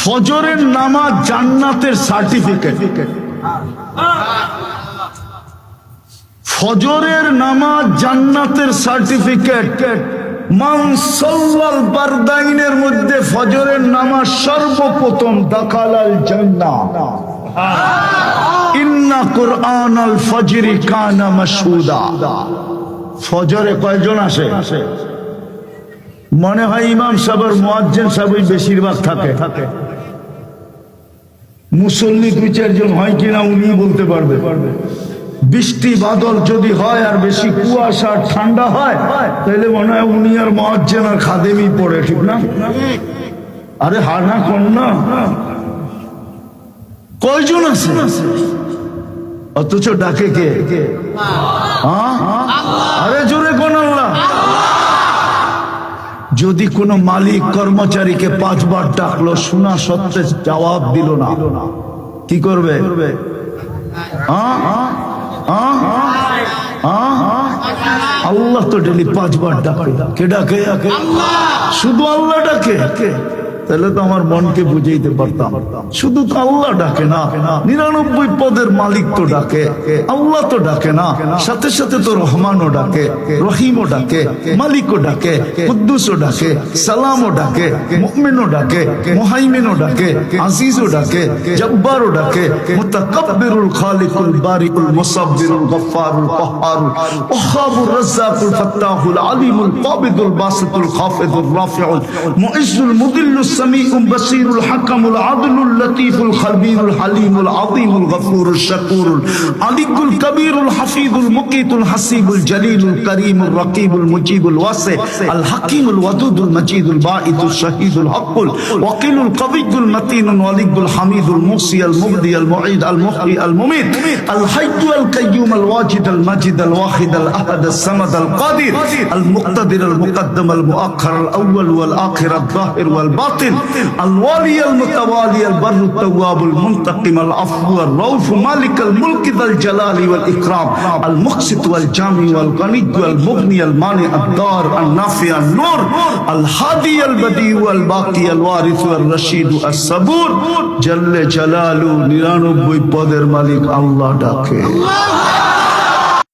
ফজরের নামাজ জান্নাতের সার্টিফিকেট। ফজরের নামাজ জান্নাতের সার্টিফিকেট। মান সাল্লাল বারদাইনের মধ্যে ফজরের নামাজ সর্বপ্রথম দাখালাল জান্নাহ। ইন্না কুরআনাল ফজরি কানা মাশহুদা। ফজরে কয়জন আসে? মনে হয় ইমাম সাহেব মুয়াজ্জিন সাহেব বেশিরভাগ থাকে। মুসল্লি 2-4 জন হয় কিনা উনি বলতে পারবে। বৃষ্টি বাদল যদি হয় আর বেশি কুয়াশা ঠান্ডা হয় তাহলে মনে হয় উনি আর মুয়াজ্জিন আর খাদেমি পড়ে, ঠিক না? আরে হানা কোন না, কয়জন আছে? অথচ ডাকে কে? আরে জোরে কোন আল্লাহ। যদি কোনো মালিক কর্মচারীকে 5 বার ডাকলো, শোনা সত্ত্বে জবাব দিল না, কি করবে? আল্লাহ তো ডেলি 5 বার ডাকে। কে ডাকে? শুধু আল্লাহ ডাকে। তাহলে তো আমার মনকে বুঝাইতে পারতাম, শুধু তো আল্লাহ ডাকে না, 99 পদের মালিক তো ডাকে, আল্লাহ তো ডাকে না, সাথে সাথে তো রহমানও ডাকে, রহিমও ডাকে, মালিকও ডাকে, কুদ্দুসও ডাকে, সালামও ডাকে, মুমিনও ডাকে, মুহাইমিনও ডাকে, আজিজও ডাকে, জব্বারও ডাকে, মুতাকাব্বিরুল খালিকুল বারিকুল মুসাব্বিরুল গফফারুল কহ্হারুল ওয়াহ্হাবুর রাজ্জাকুল ফাত্তাহুল আলিমুল কাবিদুল বাসিতুল খাফিদুর রাফিউল মুইজ্জুল মুদিল্লুস السميع البصير الحكم العدل اللطيف الخبير الحليم العظيم الغفور الشكور العلي الكبير الحفيظ المقيت الحسيب الجليل الكريم الرقيب المجيب الواسع الحكيم الودود المجيد الباعث الشهيد الحق الوكيل القوي المتين الولي الحميد الموصي المبدي المعيد المحيي المميت الحي القيوم الواجد المجيد الواحد الاحد الصمد القادر المقتدر المقدم المؤخر الاول والاخر الظاهر والباطن الوالي المتوالي البر التواب المنتقم العفو الرؤوف مالك الملك ذا الجلال والإكرام المقسط والجامع والغني والمغني المانع الدار النافع النور الهادي البديع الباقي الوارث الرشيد الصبور جل جلاله 99 পদের মালিক আল্লাহ ডাকে।